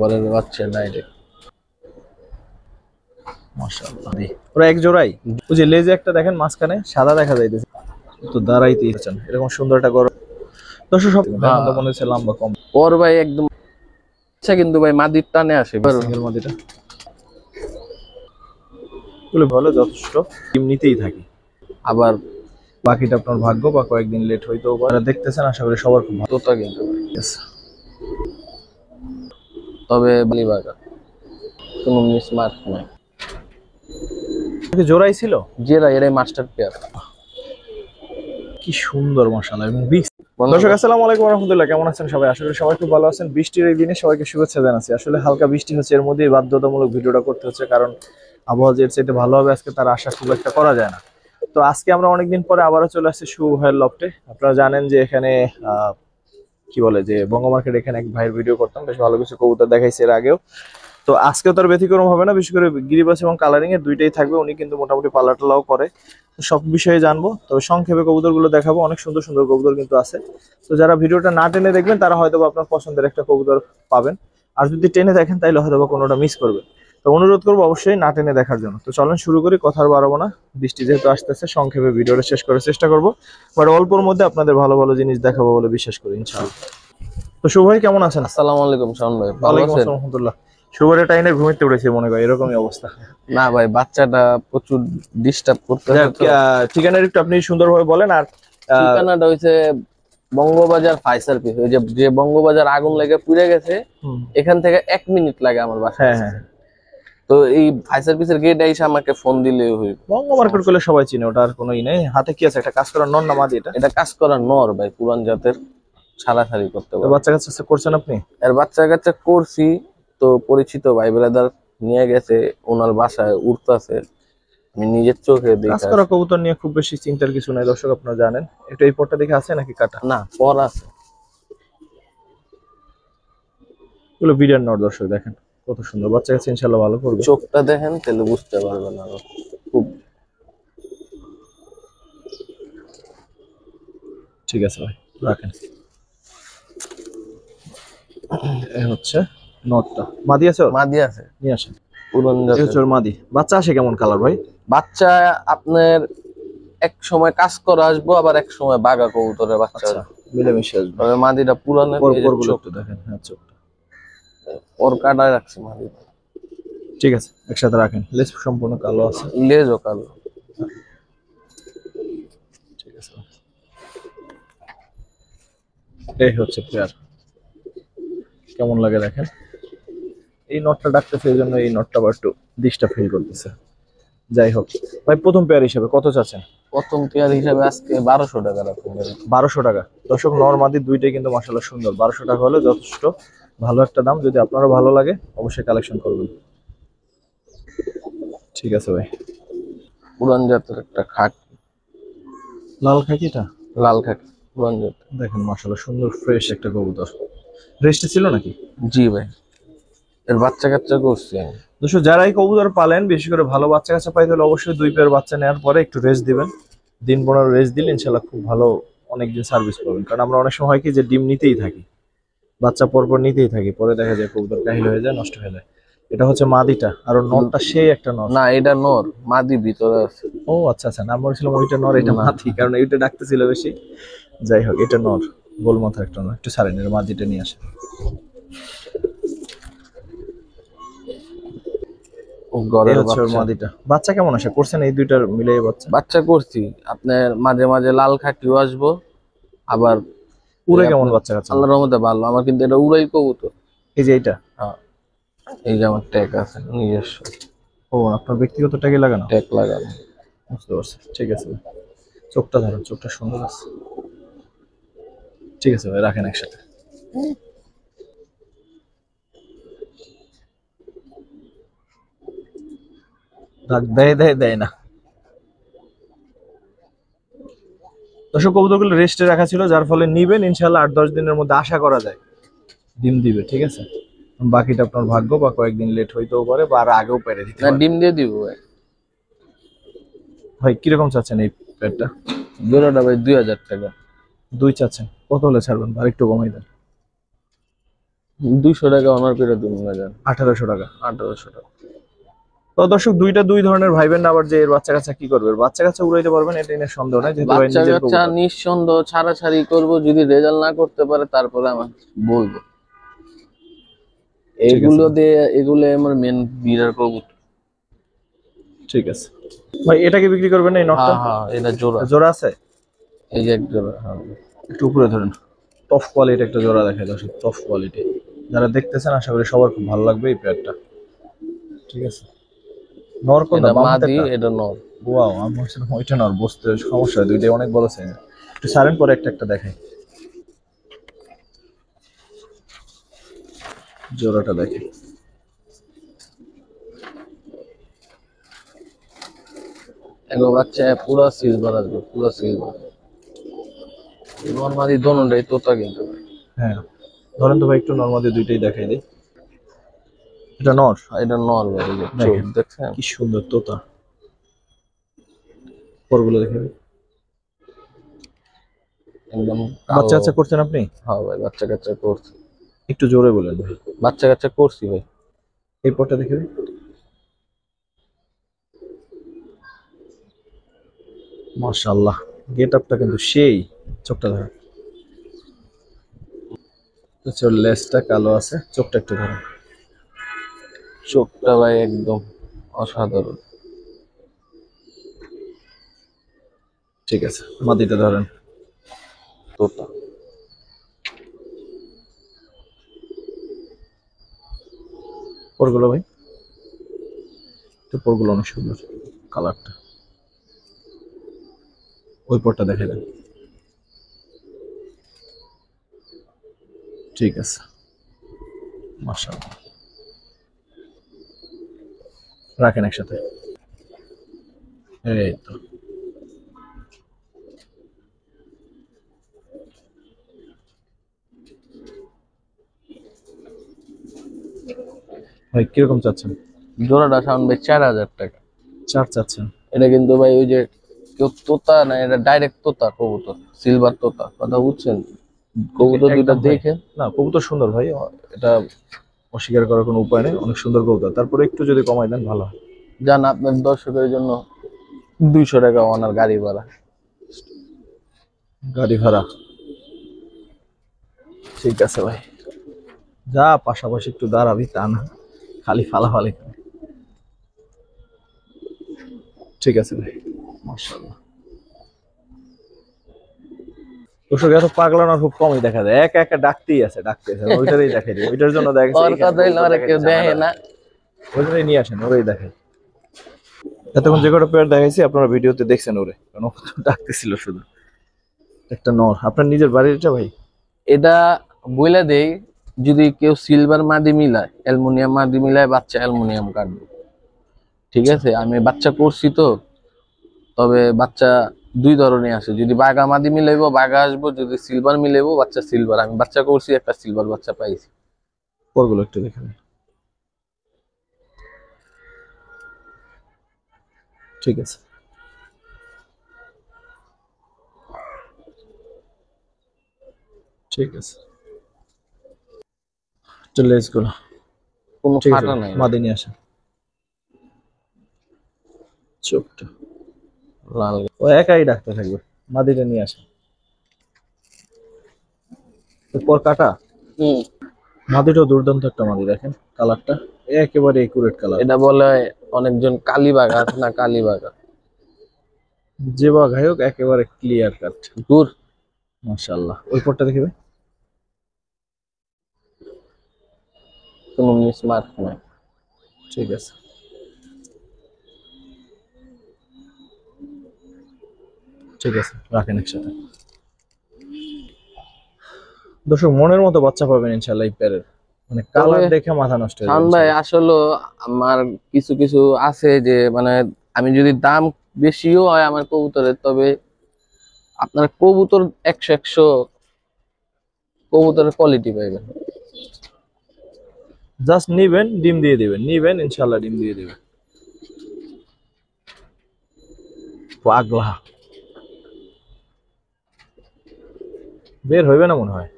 পরের বাচ্চা ডাইরেক্ট মাশাআল্লাহ ওরা এক জোড়াই। ওই যে লেজে একটা দেখেন মাঝখানে সাদা দেখা যাইতেছে, তো দাঁড়াইতেই চাচ্ছেন এরকম সুন্দর একটা গরম। দর্শক সব দেখেন তো মনে হচ্ছে লম্বা কম। ওর ভাই একদম আচ্ছা, কিন্তু ভাই মাদির টানে আসে সিঙ্গেল মাদিটা গুলো ভালো যথেষ্ট এমনিতেই থাকি। আবার বাকিটা আপনার ভাগ্য বা কয়েকদিন লেট হইতেও পারে। দেখতেছেন আশা করি সবার খুব ভালো। তোতা কিন্তু তবে বালিবাগা কোনো মিসমার্ক নাই। জোড়াই ছিল যেরা এরাই মাস্টার পেয়ার। কি সুন্দর মাশাআল্লাহ এবং বিগ। দর্শক আসসালামু আলাইকুম ওয়া রাহমাতুল্লাহ, কেমন আছেন সবাই? আশা করি সবাই খুব ভালো আছেন। বৃষ্টির এই দিনে সবাইকে শুভেচ্ছা জানাচ্ছি। আসলে হালকা বৃষ্টি হচ্ছে, এর মধ্যেই বাধ্যতামূলক ভিডিওটা করতে হচ্ছে, কারণ আবহাওয়া যে চাইতে ভালো হবে আজকে তার আশা খুব একটা করা যায় না। তো আজকে আমরা অনেকদিন পরে আবারও চলে আসছি শুভ ভাইয়ের লফটে। আপনারা জানেন যে এখানে কি বলে যে বঙ্গ মার্কেট, এখানে এক ভাইয়ের ভিডিও করতাম, বেশ ভালো কিছু কবুতর দেখাইছে এর আগেও। তো আজকেও তার ব্যতিক্রম হবে না, বিশেষ করে গিরিবাস এবং কালারিং এর দুইটাই থাকবে। উনি কিন্তু মোটামুটি পাল্লাটালাও করে, তো সব বিষয়ে জানবো। তবে সংক্ষেপে কবুতর গুলো দেখাবো, অনেক সুন্দর সুন্দর কবুতর কিন্তু আছে। তো যারা ভিডিওটা না টেনে দেখবেন তারা হয়তো আপনার পছন্দের একটা কবুতর পাবেন, আর যদি টেনে দেখেন তাহলে হয়তো কোনোটা মিস করবেন। তো অনুরোধ করবো অবশ্যই না টেনে দেখার জন্য। তো চলেন শুরু করি, কথা আর বাড়াবো না। বৃষ্টি যেহেতু আসতেছে, সংক্ষেপে ভিডিওটা শেষ করার চেষ্টা করবো, বাট অল্পর মধ্যে আপনাদের ভালো ভালো জিনিস দেখাবো বলে বিশ্বাস করি ইনশাআল্লাহ। তো শুভ ভাই কেমন আছেন? আসসালামু আলাইকুম শাওন ভাই, ভালো ওয়ালাইকুম আছেন? আসসালাম রাহমাতুল্লাহ। শুভরে টাইনে ঘুমিতে উঠেছে মনে হয়, এরকমই অবস্থা। না ভাই, বাচ্চাটা প্রচুর ডিস্টার্ব করতেছে। ঠিকানার একটু আপনি সুন্দরভাবে বলেন। আর ঠিকানাটা হইছে বঙ্গবাজার ফাইসাল পিস। ওই যে বঙ্গবাজার আগুন লেগে পুড়ে গেছে, এখান থেকে 1 মিনিট লাগে আমার বাসায়। হ্যাঁ হ্যাঁ, তো এই ফাইসাল পিসের গেট এসে আমাকে ফোন দিলে হইব। বঙ্গ মার্কেট করলে সবাই চিনে, ওটা আর কোনো ই নেই। হাতে কি আছে? একটা কাজ করার নন না মাদি? এটা কাজ করার নর ভাই, পুরান জাতের, ছাড়াছাড়ি করতে পারে। বাচ্চা কাচ্চা করছেন আপনি? এর বাচ্চা কাচ্চা করছি, তো পরিচিত ভাই ব্রাদার নিয়ে গেছে ওনার বাসায় উঠতেছে, আমি নিজের চোখে কাজ দেখে করা কবুতর নিয়ে খুব বেশি চিন্তার কিছু নাই দর্শক, আপনারা জানেন। একটু এই পটটা দেখে আছে নাকি কাটা? না, পর আছে এগুলো বিরিয়ান নর। দর্শক দেখেন কত সুন্দর বাচ্চা কাছে, ইনশাআল্লাহ ভালো করবে। চোখটা দেখেন তাহলে বুঝতে পারবেন আরো। খুব ঠিক আছে ভাই, রাখেন। এই হচ্ছে নটটা। মাদি আছে? মাদি আছে, নিয়ে আসেন। পুরান এই হচ্ছে জাতের ওর মাদি। বাচ্চা আসে কেমন কালার ভাই? বাচ্চা আপনার এক সময় কাজ করা আসবো, আবার এক সময় বাঘা কবুতরের বাচ্চা আচ্ছা, মিলেমিশে আসবে। তবে মাদিটা পুরানো। একটু দেখেন, হ্যাঁ চোখটা ওর কাটায় রাখছি মাদিটা। ঠিক আছে, একসাথে রাখেন। লেজ সম্পূর্ণ কালো আছে, লেজও কালো। ঠিক আছে। এই হচ্ছে পেয়ার, কেমন লাগে দেখেন। এই নটটা ডাকতেছে, এই জন্য এই নটটা আবার একটু ডিস্টার্ব ফিল করতেছে। যাই হোক ভাই, প্রথম পেয়ার হিসেবে কত চাচ্ছেন? প্রথম পেয়ার হিসাবে আজকে 1200 টাকা রাখুন। 1200 টাকা। দর্শক নর মাদি দুইটাই কিন্তু মাশাআল্লাহ সুন্দর। 1200 টাকা হলে যথেষ্ট ভালো একটা দাম। যদি আপনারও ভালো লাগে অবশ্যই কালেকশন করবেন। ঠিক আছে ভাই। পুরান জাতের একটা খাট, লাল খাকিটা, লাল খাট পুরান জাত। দেখেন মাশাআল্লাহ সুন্দর ফ্রেশ একটা কবুতর। রেস্টে ছিল নাকি? জি ভাই, এর বাচ্চা কাচ্চা করছি আমি। দর্শক যারাই কবুতর পালেন, বিশেষ করে ভালো বাচ্চা কাচ্চা পাইতে হলে অবশ্যই 2 পেয়ার বাচ্চা নেওয়ার পরে একটু রেস্ট দিবেন। দিন 15 রেস্ট দিলে ইনশাআল্লাহ খুব ভালো অনেকদিন সার্ভিস পাবেন। কারণ আমরা অনেক সময় হয় কি যে ডিম নিতেই থাকি, বাচ্চা পরপর নিতেই থাকি, পরে দেখা যায় কবুতর কাহিল হয়ে যায়, নষ্ট হয়ে যায়। এটা হচ্ছে মাদিটা, আর নরটা সেই একটা নর। না, এটা নর, মাদি ভিতরে আছে। ও আচ্ছা আচ্ছা, নাম বলছিলাম ওইটা নর এটা মাদি, কারণ এইটা ডাকতেছিল বেশি। যাই হোক, এটা নর, গোল মাথা একটা নর। একটু ছাড়েন, এর মাদিটা নিয়ে আসে। ঘরের মাদিটা বাচ্চা কেমন আসে করছেন? এই দুইটার মিলিয়ে বাচ্চা বাচ্চা করছি আপনার। মাঝে মাঝে লাল খাকিও আসবো, আবার উড়ে কেমন বাচ্চা কাচ্চা? আল্লাহর রহমতে ভালো। আমার কিন্তু এটা উড়াই কবুতর। এই যে এইটা? হ্যাঁ, এই যে আমার ট্যাগ আছে নিজস্ব। ও, আপনার ব্যক্তিগত ট্যাগে লাগানো? ট্যাগ লাগানো। বুঝতে পারছি, ঠিক আছে। চোখটা ধরেন, চোখটা সুন্দর আছে। ঠিক আছে ভাই, রাখেন একসাথে। দেয় দেয় দেয় না। দর্শক কবুতরগুলো রেস্টে রাখা ছিল, যার ফলে নিবেন ইনশাআল্লাহ 8-10 দিনের মধ্যে আশা করা যায় ডিম দিবে। ঠিক আছে, বাকিটা আপনার ভাগ্য, বা কয়েকদিন লেট হইতেও পারে, বা আর আগেও পেরে দিতে না, পারে। ডিম দিয়ে দিব ভাই। ভাই কিরকম চাচ্ছেন এই পেটটা? জোড়াটা ভাই 2000 টাকা। 2 চাচ্ছেন? কত হলে ছাড়বেন? আর একটু কমাই দেন। 200 টাকা অনার করে দিন ভাইজান। 1800 টাকা। 1800 টাকা। তো দর্শক দুই ধরনের ভাইবেন না, আবার যে এর বাচ্চা কাচ্চা কি করবে, এর বাচ্চা কাচ্চা উড়াইতে পারবেন এটা নিয়ে সন্দেহ নাই, যেহেতু ভাই বাচ্চা নিজের কাচ্চা কবুতর। নিঃসন্দেহ ছাড়াছাড়ি করব, যদি রেজাল্ট না করতে পারে তারপরে আমার বলবো। ঠিক আছে। এগুলো আমার মেন বিড়ার কবুতর। ঠিক আছে ভাই, এটাকে বিক্রি করবেন না এই নটটা? হ্যাঁ হ্যাঁ, এটা জোড়া। জোড়া আছে? এই যে এক জোড়া। হ্যাঁ, একটু উপরে ধরেন। টপ কোয়ালিটি একটা জোড়া দেখায় দর্শক, টপ কোয়ালিটি। যারা দেখতেছেন আশা করি সবার খুব ভালো লাগবে এই পেয়ারটা। ঠিক আছে। নর কোনটা? এটা বাম মাদি, হাতেরটা? এটা নর। ওয়াও, আমি ভাবছিলাম ওইটা নর, বসতে সমস্যা হয়, দুইটাই অনেক বড় সাইজ। একটু সারেন, পরে একটা একটা দেখাই। জোড়াটা দেখে এগো বাচ্চা পুরো সিলভার আসবে, পুরো সিলভার। নর মাদি দোনোটাই তোতা কিন্তু। হ্যাঁ, ধরেন তো ভাই একটু নর্মালি দুইটাই দেখাই দিই। এটা নর। এটা নর ভাই, এই যে দেখেন চোখ দেখছেন? কি সুন্দর তোতা। পরগুলো দেখে একদম বাচ্চা কালো। কাচ্চা করছেন আপনি? হ্যাঁ ভাই, বাচ্চা কাচ্চা করছি। একটু জোরে বলেন ভাই। বাচ্চা কাচ্চা করছি ভাই। এই পরটা দেখে মাশাআল্লাহ, গেট আপটা কিন্তু সেই। চোখটা ধরেন, চোর লেজটা কালো আছে, চোখটা একটু ধরেন। চোখটা ভাই একদম অসাধারণ। ঠিক আছে, মাদিটা ধরেন। তোতা। পরগুলো ভাই, তো পরগুলো অনেক সুন্দর, কালারটা। ওই পরটা দেখে দেন। ঠিক আছে, মাশাআল্লাহ। রাখেন একসাথে। এই তো ভাই, কিরকম চাচ্ছেন? জোড়াটা সাউন্ড ভাই 4000 টাকা। 4 চাচ্ছেন? এটা কিন্তু ভাই ওই যে কেউ তোতা না, এটা ডাইরেক্ট তোতা কবুতর, সিলভার তোতা, কথা বুঝছেন? কবুতর দুইটা একদম ভাই। দেখে। না, কবুতর সুন্দর ভাই, এটা অস্বীকার করার কোনো উপায় নেই, অনেক সুন্দর কবুতর। তারপরে একটু যদি কমাই দেন ভালো হয়। যান আপনার দর্শকের জন্য 200 টাকা ওনার গাড়ি ভাড়া। গাড়ি ভাড়া? ঠিক আছে ভাই, যা পাশাপাশি একটু দাঁড়াবি তা না, খালি ফালাফালি। ঠিক আছে ভাই, মাশাআল্লাহ। দর্শক এত পাগলানো খুব কমই দেখা যায়, একা একা ডাকতেই আছে, ওইটারই দেখাই দিই, ওইটার জন্য দেখা ওর কথা হইলো আর কেউ দেখে না। ওইটারই নিয়ে আসেন, ওরাই দেখাই। এতক্ষণ যে কটা পেয়ার দেখাইছি আপনারা ভিডিওতে দেখছেন, ওরে কারণ ও তো ডাকতেছিল শুধু। একটা নর, আপনার নিজের বাড়িটা ভাই? এটা বইলা দেই, যদি কেউ সিলভার মাদি মিলায়, অ্যালুমিনিয়াম মাদি মিলায়, বাচ্চা অ্যালুমিনিয়াম কাটবে। ঠিক আছে, আমি বাচ্চা করছি তো। তবে বাচ্চা দুই ধরনের আছে, যদি বাঘা মাদি মিলাইবো বাঘা আসবো, যদি সিলভার মিলাইবো বাচ্চা সিলভার। আমি বাচ্চা করছি, একটা সিলভার বাচ্চা পাইছি। পরগুলো একটু দেখে নিন। ঠিক আছে, ঠিক আছে, চলে এসগুলো। কোনো ঠিক আছে, ফাটা নাই, মাদি নিয়ে আসেন। চোখটা লাল। ও একাই ডাকতে থাকবে, মাদিটা নিয়ে আসেন। পর কাটা। হুম। মাদিটাও দুর্দান্ত একটা মাদি, দেখেন কালারটা একেবারে একুরেট কালার। এটা বলে অনেকজন কালী বাঘা আছে না, কালী বাঘা। যে বা গায়ক একেবারে ক্লিয়ার কাট। দূর। মাশাআল্লাহ, ওই পরটা দেখবে। কোনো মিসমার্ক নাই। ঠিক আছে, ঠিক আছে, রাখেন একসাথে। দর্শক মনের মতো বাচ্চা পাবেন ইনশাআল্লাহ এই পেয়ারের, মানে কালার তবে দেখে মাথা নষ্ট হয়ে শান যাবে ভাই, ইনশাআল্লাহ। আসলে আমার কিছু কিছু আছে যে মানে আমি যদি দাম বেশিও হয় আমার কবুতরের, তবে আপনার কবুতর 100 কবুতরের কোয়ালিটি পাইবেন। জাস্ট নিবেন, ডিম দিয়ে দিবেন, নিবেন ইনশাআল্লাহ ডিম দিয়ে দিবেন। পাগলা বের হইবে না মনে হয়।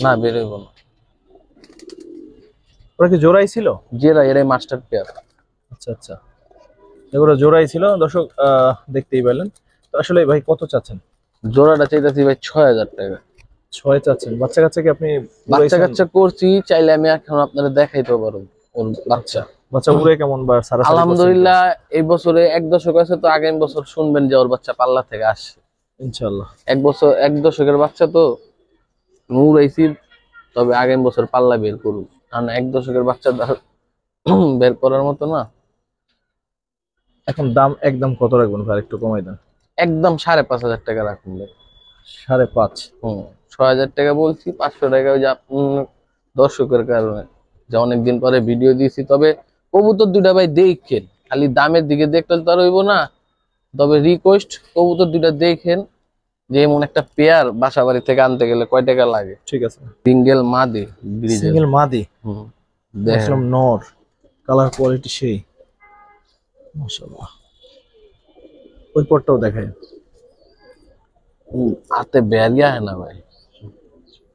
না, বেরোইব না। ওরা কি জোড়াই ছিল? জেরা এরাই মাস্টার পেয়ার। আচ্ছা আচ্ছা, এগুলো জোড়াই ছিল দর্শক, দেখতেই পেলেন। তো আসলে ভাই কত চাচ্ছেন? জোড়াটা চাইতেছি ভাই 6,000 টাকা। 6 চাচ্ছেন? বাচ্চা কাচ্চা কি আপনি বাচ্চা উড়াইছেন? কাচ্চা করছি, চাইলে আমি এখন আপনারা দেখাইতে পারবো ওর বাচ্চা। বাচ্চা উড়ে কেমন বা সারাসারি করছেন? আলহামদুলিল্লাহ এই বছরে 1 দশক আছে, তো আগামী বছর শুনবেন যে ওর বাচ্চা পাল্লা থেকে আসছে ইনশাআল্লাহ। 1 বছর 1 দশকের বাচ্চা তো উড়াইছি, তবে আগামী বছর পাল্লা বের করুন, কারণ 1 দশকের বাচ্চা বের করার মতো না। এখন দাম একদম কত রাখবেন ভাই, একটু কমাই দেন। একদম 5,500 টাকা রাখুন ভাই। 5.5? 6,000 টাকা বলছি, 500 টাকা ওই যে দর্শকের কারণে, যে অনেকদিন পরে ভিডিও দিয়েছি। তবে কবুতর দুইটা ভাই দেখেন, খালি দামের দিকে দেখলে তো আর হইব না। তবে রিকোয়েস্ট, কবুতর দুইটা দেখেন, যে এমন একটা পেয়ার বাসা বাড়ি থেকে আনতে গেলে কয় টাকা লাগে। ঠিক আছে। সিঙ্গেল মাদি ব্রিজের। সিঙ্গেল মাদি, দেখেন আসলে নর, কালার কোয়ালিটি সেই, মাশাআল্লাহ। ওই পটটাও দেখায়, হাতে ব্যারিয়া হয় না ভাই।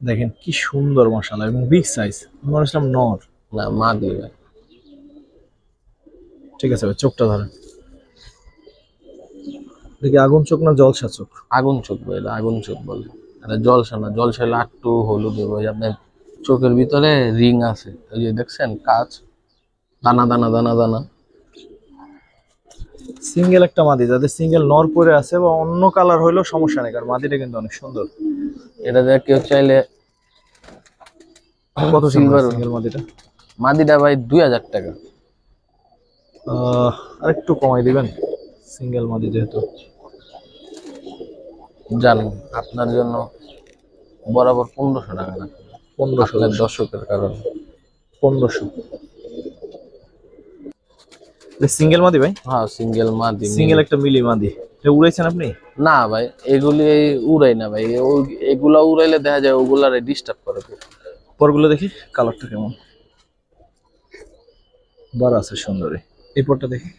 দেখেন কি সুন্দর মাশাআল্লাহ, এবং বিগ সাইজ। মনে হচ্ছিলাম নর। না মাদি ভাই। ঠিক আছে ভাই, চোখটা ধরেন। দেখি আগুন চোখ না জলসা চোখ? আগুন চোখ ভাই, এটা আগুন চোখ বলে। এটা জলসা না, জলসা হলে একটু হলুদ হবে। ওই যে আপনার চোখের ভিতরে রিং আছে, ওই যে দেখছেন কাজ, দানা দানা দানা দানা। সিঙ্গেল একটা মাদি, যাদের সিঙ্গেল নর পরে আছে বা অন্য কালার হইলেও সমস্যা নেই, কারণ মাদিটা কিন্তু অনেক সুন্দর। এটা যে কেউ চাইলে। কত সিলভার সিঙ্গেল মাদিটা? মাদিটা ভাই 2,000 টাকা। আরেকটু কমাই দিবেন, সিঙ্গেল মাদি যেহেতু। জান আপনার জন্য বরাবর 1,500 টাকা রাখুন। 1500? দর্শকের কারণে 1500? সিঙ্গেল মাদি ভাই? হ্যাঁ সিঙ্গেল মাদি। সিঙ্গেল একটা মিলি মাদি, এটা উড়াইছেন আপনি? না ভাই, এগুলি উড়াই না ভাই। এগুলা উড়াইলে দেখা যায় ওগুলারে ডিস্টার্ব করে খুব। পরগুলো দেখি কালারটা কেমন, বার আছে সুন্দরী। এই পরটা দেখি,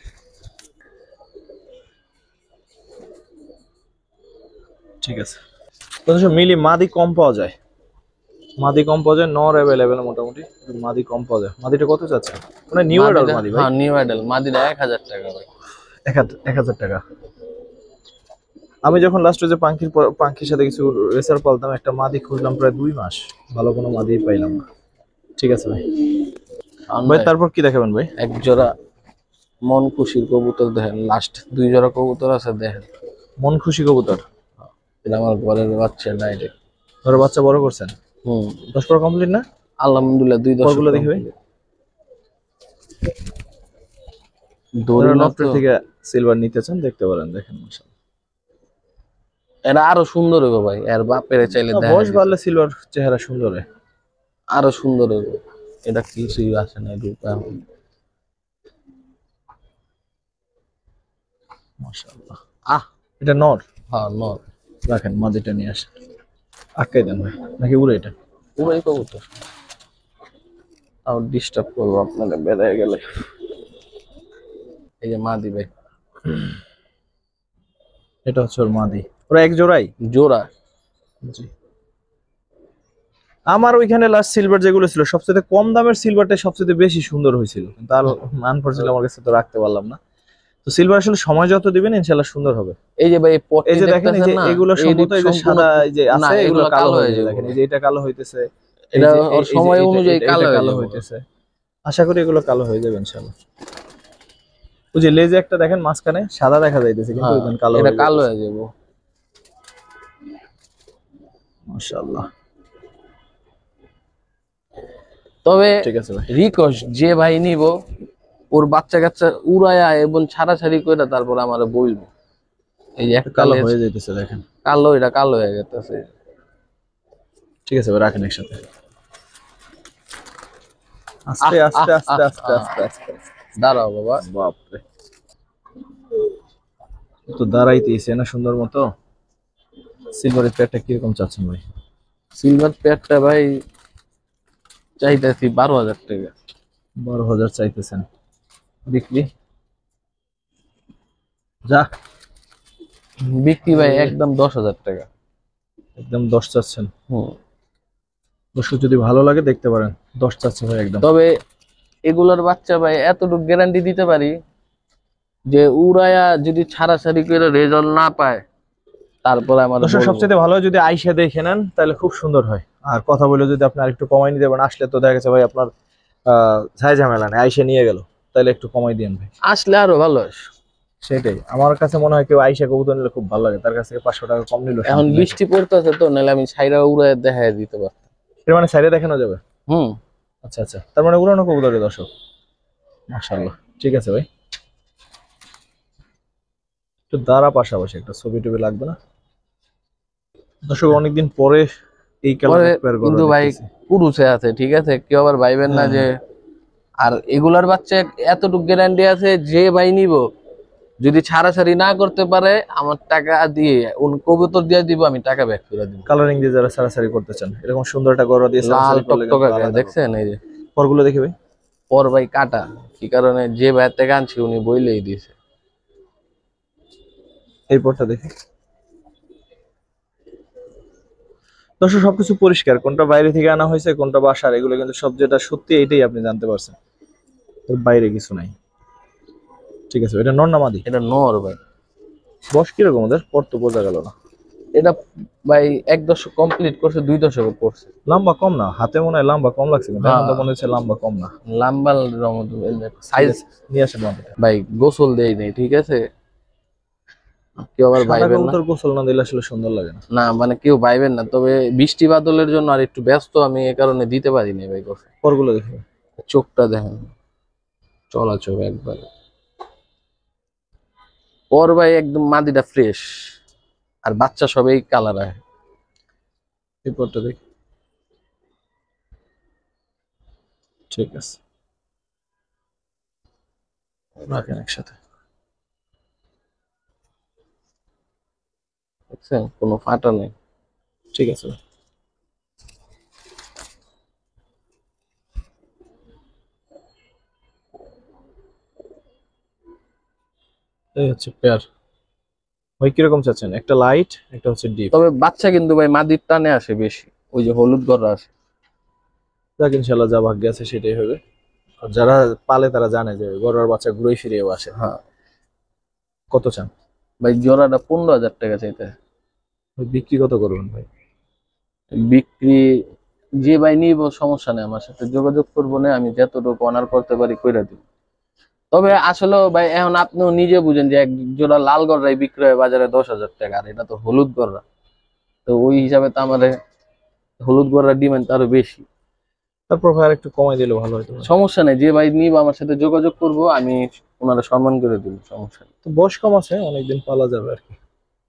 ঠিক আছে। মিলি মাদি কম পাওয়া যায়, মাদি কম পাওয়া যায়, নর অ্যাভেলেবেল মোটামুটি, মাদি কম পাওয়া যায়। মাদিটা কত চাচ্ছে? মানে নিউ অ্যাডাল মাদি ভাই? হ্যাঁ নিউ অ্যাডাল মাদিটা 1,000 টাকা ভাই। 1000 টাকা? আমি যখন লাস্ট যে পাঙ্খির সাথে কিছু রেসার পালতাম, একটা মাদি খুঁজলাম প্রায় 2 মাস, ভালো কোনো মাদি পাইলাম না। ঠিক আছে ভাই। ভাই তারপর কি দেখাবেন ভাই? এক জোড়া মন খুশির কবুতর দেখেন, লাস্ট 2 জোড়া কবুতর আছে দেখেন। মন খুশি কবুতর? এটা আমার ঘরের বাচ্চা ডাইরেক্ট। ধরো বাচ্চা বড় করছেন? 10 পর কমপ্লিট না? আলহামদুলিল্লাহ 2 দশক। পরগুলো দেখি ভাই। দৌড়ানোর থেকে সিলভার নিতে চান দেখতে পারেন, দেখেন মাশাআল্লাহ। এটা আরো সুন্দর হবে ভাই, এর বাপের চাইলে দেখা বয়স বাড়লে সিলভার চেহারা সুন্দর হয়, আরো সুন্দর হবে। এটা কিছুই আসে না রূপ এখন। মাশাআল্লাহ। এটা নর? হ্যাঁ নর। রাখেন, মাদিটা নিয়ে আসেন, আটকাই দেন ভাই, নাকি উড়ে? এটা উড়াই কবুতর, আর ডিস্টার্ব করবো আপনাদের বেড়ে গেলে। এই যে মাদি ভাই, এটা হচ্ছে ওর মাদি। ওরা এক জোড়াই? জোড়া। জি। আমার ওইখানে লাস্ট সিলভার যেগুলো ছিল, সবচেয়ে কম দামের সিলভারটা সবচেয়ে বেশি সুন্দর হয়েছিল, তার আনফরচুনেটলি আমার কাছে তো রাখতে পারলাম না। তো সিলভার আসলে সময় যত দিবেন ইনশাআল্লাহ সুন্দর হবে। এই যে ভাই এই যে দেখেন, এই যে এগুলো সম্ভবত এই যে সাদা এই যে আছে, এগুলো কালো হয়ে যাবে। দেখেন এই যে এটা কালো হইতেছে, এটা ওর সময় অনুযায়ী কালো হইতেছে। আশা করি এগুলো কালো হয়ে যাবে ইনশাআল্লাহ। ওই যে লেজে একটা দেখেন মাঝখানে সাদা দেখা যাইতেছে, কিন্তু ওইখানে কালো, এটা কালো হয়ে যাবে। মাশাআল্লাহ। তবে ঠিক আছে ভাই, রিকোয়েস্ট, যে ভাই নিব ওর বাচ্চা কাচ্চা উড়ায়া এবং ছাড়াছাড়ি করে তারপর আমারে বলবো। এই যে একটা কালো হয়ে যাইতেছে দেখেন, কালো, এটা কালো হয়ে গেছে। ঠিক আছে ভাই, রাখেন একসাথে। আস্তে আস্তে আস্তে আস্তে আস্তে আস্তে দাঁড়াও বাবা। বাপরে, তো দাঁড়াইতেইছে না সুন্দর মতো। সিলভারের প্যাডটা কিরকম চাচ্ছেন ভাই? সিলভার প্যাডটা ভাই চাইতেছি 12,000 টাকা। 12,000 চাইতেছেন? বিক্রি? যা বিক্রি ভাই একদম 10,000 টাকা। একদম 10 চাচ্ছেন? দর্শক যদি ভালো লাগে দেখতে পারেন। 10 চাচ্ছে ভাই একদম। তবে এগুলোর বাচ্চা ভাই এতটুকু গ্যারান্টি দিতে পারি যে উড়ায়া যদি ছাড়াছাড়ি করে রেজাল্ট না পায় তারপরে আমার দর্শক বলবো। সবচেয়ে ভালো হয় যদি আইসা দেখে নেন তাহলে খুব সুন্দর হয়। আর কথা বলে যদি আপনি আরেকটু কমাই নিতে পারেন, আসলে তো দেখা গেছে ভাই আপনার ঝাই ঝামেলা নেই, আইসা নিয়ে গেল, তাহলে একটু কমাই দিন ভাই। আসলে আরো ভালো হয়। সেটাই আমার কাছে মনে হয় কেউ আইসা কবুতর নিলে খুব ভালো লাগে, তার কাছ থেকে 500 টাকা কম নিল এখন শান্তি লাগে। বৃষ্টি পড়তেছে তো, নাহলে আমি ছাইরা উড়ায় দেখায় দিতে পারতাম। এর মানে সাইডে দেখানো যাবে? হুম। আচ্ছা আচ্ছা, তার মানে উড়ানো কবুতরে দর্শক। মাশাআল্লাহ, ঠিক আছে ভাই। একটু দাঁড়া পাশাপাশি একটা ছবি টবি লাগবে না? দর্শক অনেকদিন পরে এই পরে কালার পেয়ার করা কিন্তু ভাই দেখতেছি। পুরুষে আছে, ঠিক আছে, কেউ আবার ভাইবেন না হ্যাঁ যে। হ্যাঁ। আর এগুলার বাচ্চা এতটুকু গ্যারান্টি আছে, যে ভাই নিব যদি ছাড়াছাড়ি না করতে পারে আমার টাকা দিয়ে কবুতর দিয়ে দিব, আমি টাকা ব্যাক করে দিব। কালারিং দিয়ে যারা সারাসারি করতে চান, এরকম সুন্দর একটা গড়া দিয়ে লাল সারাসারি করলে কিন্তু টকটকা গায়ে আলাদা হবে। দেখছেন এই যে। পরগুলো দেখি ভাই। পর ভাই কাটা, কি কারণে যে ভাইয়ের থেকে আনছি উনি বইলেই দিয়েছে। এই পরটা দেখি। দর্শক সবকিছু পরিষ্কার, কোনটা বাইরে থেকে আনা হয়েছে কোনটা বাসার, এগুলো কিন্তু সব যেটা সত্যি এটাই আপনি জানতে পারছেন, এর বাইরে কিছু নাই। ঠিক আছে, এটা নর না মাদি? এটা নর ভাই। বয়স কিরকম ওদের? পর তো বোঝা গেল না। এটা ভাই 1 দশক কমপ্লিট করছে, 2 দশকে পড়ছে। লম্বা কম না? হাতে মনে হয় লম্বা কম লাগছে, কিন্তু এখন তো হ্যাঁ, মনে হচ্ছে লম্বা কম না। লাম্বা ঠিক সাইজ। আছে, নিয়ে আসেন মাদিটা। ভাই গোসল দেই নেই, ঠিক আছে, কেউ আবার সাদা ভাইবেন না। কবুতর গোসল না দিলে আসলে সুন্দর লাগে না। না মানে কেউ ভাইবেন না, তবে বৃষ্টি বাদলের জন্য আর একটু ব্যস্ত আমি, এ কারণে দিতে পারিনি ভাই গোসল। পরগুলো দেখি। চোখটা দেখেন, চলাচল একবার। ওর ভাই একদম মাদিটা ফ্রেশ, আর বাচ্চা সবাই কালার হয়। এই পরটা দেখি। ঠিক আছে, রাখেন একসাথে। দেখছেন কোনো ফাটা নেই। ঠিক আছে ভাই। এই হচ্ছে পেয়ার। ভাই কিরকম চাচ্ছেন? একটা লাইট, একটা হচ্ছে ডিপ। তবে বাচ্চা কিন্তু ভাই মাদির টানে আসে বেশি, ওই যে হলুদ গররা আসে। যাক ইনশাল্লাহ যা ভাগ্যে আছে সেটাই হবে। আর যারা পালে তারা জানে যে গরুর বাচ্চা ঘুরে ফিরেও আসে। হ্যাঁ কত চান ভাই, জোড়াটা 15,000 টাকা চাইতে। ভাই? বিক্রি কত করবেন ভাই? বিক্রি যে ভাই নিব সমস্যা নেই, আমার সাথে যোগাযোগ করবো না, আমি যতটুকু অনার করতে পারি কইরা দিব। তবে আসলে ভাই এখন আপনিও নিজে বুঝেন যে এক জোড়া লাল গররাই বিক্রি হয় বাজারে 10,000 টাকা, আর এটা তো হলুদ গররা। তো ওই হিসাবে তো আমাদের হলুদ গররার ডিমান্ড আরো বেশি। তারপর ভাই আর একটু কমাই দিলে ভালো হতো ভাই। সমস্যা নেই, যে ভাই নিব আমার সাথে যোগাযোগ করবো, আমি ওনারা সম্মান করে দিব, সমস্যা নেই। তো বয়স কম আছে, অনেকদিন পালা যাবে আর কি।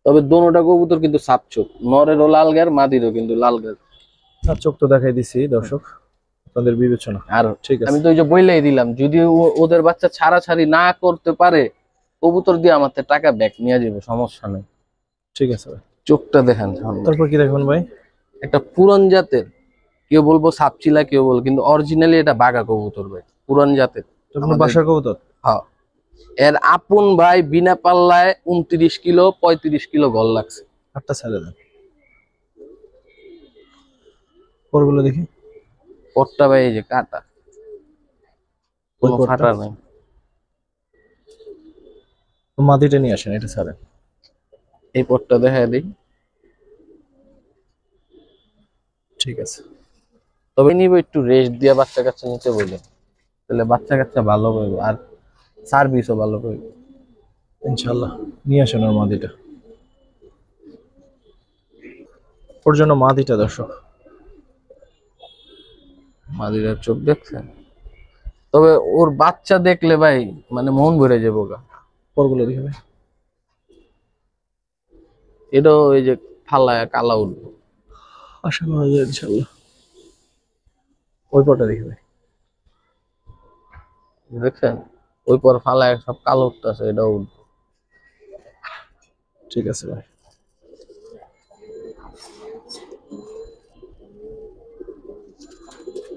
তবে দোনোটা কবুতর কিন্তু সাপচোক, নরেরও লাল গার মাদিরও কিন্তু লাল গার। আর চোখ তো দেখাই দিছি দর্শক, আপনাদের বিবেচনা। আর ঠিক আমি আছে। তো ওই যে বইলেই দিলাম, যদি ওদের বাচ্চা ছাড়াছাড়ি না করতে পারে কবুতর দিয়ে আমার থেকে টাকা ব্যাক নিয়ে যাবে, সমস্যা নেই। ঠিক আছে ভাই। চোখটা দেখেন সামনে। তারপর কি দেখবেন ভাই? একটা পুরান জাতের, কেউ বলবো সাপচিলা, কেউ বলবো, কিন্তু অরিজিনালি এটা বাঘা কবুতর ভাই, পুরান জাতের। আপনার বাসার কবুতর? হ্যাঁ, এর আপন ভাই বিনা পাল্লায় 29 কিলো 35 কিলো গল লাগছে। আটটা ছেড়ে দেন, পরগুলো দেখি। পট্টা ভাই এই যে কাটা, ওই কোনো পরটা? ফাটা নাই। মাদিটা নিয়ে আসেন, এটা ছাড়েন। এই পট্টা দেখা দিই। ঠিক আছে। তবে নিব একটু রেস্ট দিয়ে বাচ্চা কাচ্চা নিতে বলে, তাহলে বাচ্চা কাচ্চা ভালো করবে আর সার্ভিসও ভালো করবে। ইনশাল্লাহ নিয়ে আসেন ওর মাদিটা। ওর জন্য মাদিটা দর্শক। মাদিরার চোখ দেখছেন? তবে ওর বাচ্চা দেখলে ভাই মানে মন ভরে যাবো গা। পরগুলো দেখি ভাই। এটাও ওই যে ফালায় কালা উঠবো। আশা করা যায় ইনশাল্লাহ। ওই পরটা দেখি ভাই। দেখছেন ওই পর ফালায় সব কালো উঠতেছে, এটাও উঠবো। ঠিক আছে ভাই।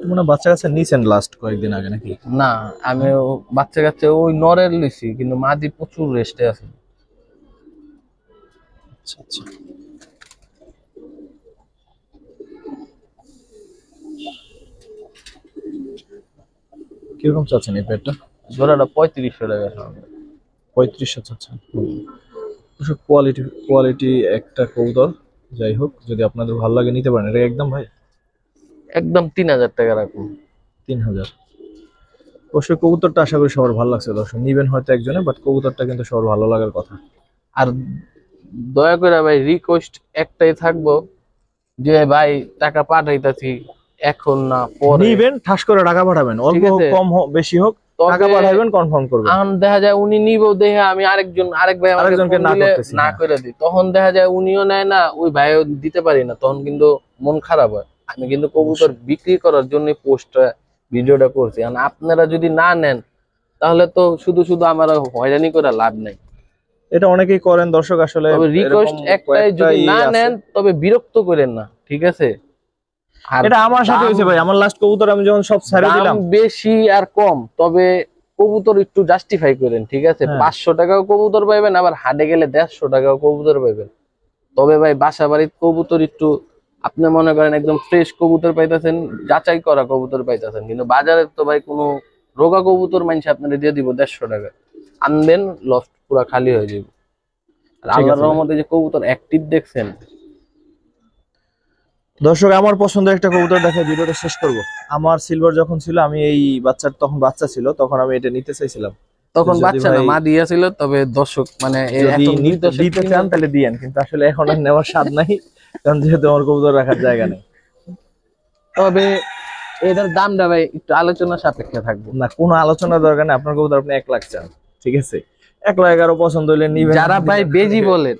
মনে হয় বাচ্চা কাছে নিছেন লাস্ট কয়েকদিন আগে নাকি? না, আমি বাচ্চা কাচ্চা ওই নরের লইছি, কিন্তু মাদি প্রচুর রেস্টে আছে। আচ্ছা আচ্ছা। কিরকম চাচ্ছেন এই পেয়ারটা? জোড়াটা 3500 টাকা। 3500 চাচ্ছেন। কোয়ালিটি কোয়ালিটি একটা কবুতর, যাই হোক যদি আপনাদের ভালো লাগে নিতে পারেন। এটা একদম ভাই একদম 3000 টাকা রাখুন। 3000। অবশ্যই কবুতরটা আশা করি সবার ভালো লাগছে দর্শক, নিবেন হয়তো একজনে, বাট কবুতরটা কিন্তু সবার ভালো লাগার কথা। আর দয়া করে ভাই রিকোয়েস্ট একটাই থাকবো যে ভাই টাকা পাঠাইতাছি এখন না পরে নিবেন, ঠাস করে টাকা পাঠাবেন, অল্প হোক কম হোক বেশি হোক টাকা পাঠাবেন, কনফার্ম করবেন। এখন দেখা যায় উনি নিবো দেখে আমি আরেক ভাই আরেকজনকে না করে দিই, তখন দেখা যায় উনিও নেয় না, ওই ভাইও দিতে পারি না, তখন কিন্তু মন খারাপ হয়। আমি কিন্তু কবুতর বিক্রি করার জন্য পোস্টটা ভিডিওটা করছি। কারণ আপনারা যদি না নেন তাহলে তো শুধু শুধু আমার হয়রানি করে লাভ নাই। এটা অনেকেই করেন দর্শক, আসলে রিকোয়েস্ট একটাই, যদি না নেন তবে বিরক্ত করেন না, ঠিক আছে? এটা আমার সাথে হয়েছে ভাই, আমার লাস্ট কবুতর আমি যখন সব ছেড়ে দিলাম, বেশি আর কম, তবে কবুতর একটু জাস্টিফাই করেন, ঠিক আছে? 500 টাকাও কবুতর পাইবেন, আবার হাটে গেলে 150 টাকাও কবুতর পাইবেন। তবে ভাই বাসা বাড়ির কবুতর একটু আপনি মনে করেন একদম ফ্রেশ কবুতর পাইতেছেন, যাচাই করা কবুতর পাইতেছেন, কিন্তু বাজারে তো ভাই কোনো রোগা কবুতর মানছে আপনারা দিয়ে দিব 150 টাকা, আনবেন লস পুরা খালি হয়ে যাবে। আর আল্লাহর রহমতে যে কবুতর অ্যাক্টিভ দেখছেন দর্শক, আমার পছন্দের একটা কবুতর দেখে ভিডিওটা শেষ করব। আমার সিলভার যখন ছিল, আমি এই তখন বাচ্চা ছিল, তখন আমি এটা নিতে চাইছিলাম। তখন বাচ্চা না, মা দিয়েছিল। তবে দর্শক মানে এখন নিতে চান তাহলে দিয়েন, কিন্তু আসলে এখন আর নেওয়ার স্বাদ নাই, কারণ যেহেতু আমার কবুতর রাখার জায়গা নেই। তবে এটার দামটা ভাই একটু আলোচনা সাপেক্ষে থাকবে। না, কোনো আলোচনার দরকার নেই। আপনার কবুতর আপনি 1 লাখ চান, ঠিক আছে, 1,11,000 পছন্দ হলে নিবেন। যারা ভাই বেজি বলেন,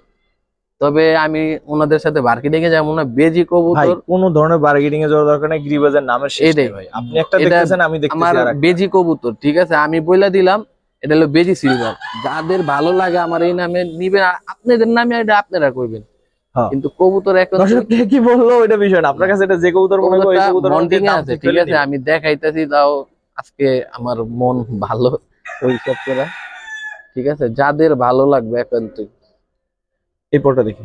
তবে আমি ওনাদের সাথে বার্গেনিং এ যাবো না। বেজি কবুতর কোনো ধরনের বার্গেনিং এ যাওয়ার দরকার নেই, গিরিবাজের নামের শেষ নেই ভাই। আপনি একটা দেখতেছেন, আমি দেখতেছি আমার বেজি কবুতর, ঠিক আছে? আমি বইলা দিলাম এটা হলো বেজি সিলভার। যাদের ভালো লাগে আমার এই নামে নিবেন, আপনাদের নামে এটা আপনারা করবেন, কিন্তু কবুতর এখন কি বললো ওইটা বিষয় না। আপনার কাছে এটা যে কবুতর মনে হয় ওই কবুতর মন্টিং আছে, ঠিক আছে? আমি দেখাইতেছি, তাও আজকে আমার মন ভালো ওই সব করা, ঠিক আছে? যাদের ভালো লাগবে একান্তই। এই পরটা দেখি,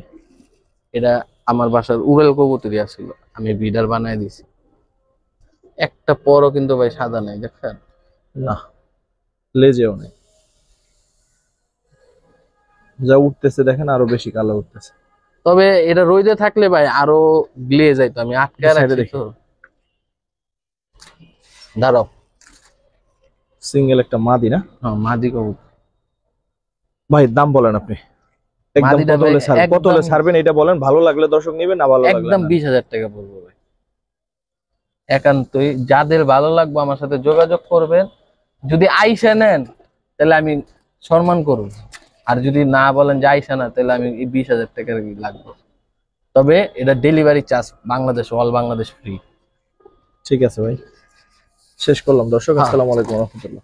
এটা আমার বাসার উড়াল কবুতরই আসছিল, আমি বিডার বানাই দিছি। একটা পরও কিন্তু ভাই সাদা নাই, দেখেন না, লেজেও নেই। যা উঠতেছে দেখেন, আরো বেশি কালো উঠতেছে। তবে এটা রোদে থাকলে ভাই আরো গ্লেজ যাইতো, আমি আটকে রাখছি তো। দাঁড়াও, সিঙ্গেল একটা মাদি না? হ্যাঁ, মাদি কবুতর। ভাই দাম বলেন আপনি, একদম কত হলে ছাড়বেন এটা বলেন। ভালো লাগলে দর্শক নেবেন, না ভালো লাগলে একদম 20,000 টাকা পড়বে ভাই। একান্তই যাদের ভালো লাগবে আমার সাথে যোগাযোগ করবেন। যদি আইসা নেন তাহলে আমি সম্মান করব, আর যদি না বলেন যে আইসা না, তাহলে আমি 20,000 টাকা লাগবে। তবে এটা delivery charge Bangladesh, all Bangladesh free. ঠিক আছে ভাই, শেষ করলাম দর্শক। আসসালামু আলাইকুম ওয়া রাহমাতুল্লাহ।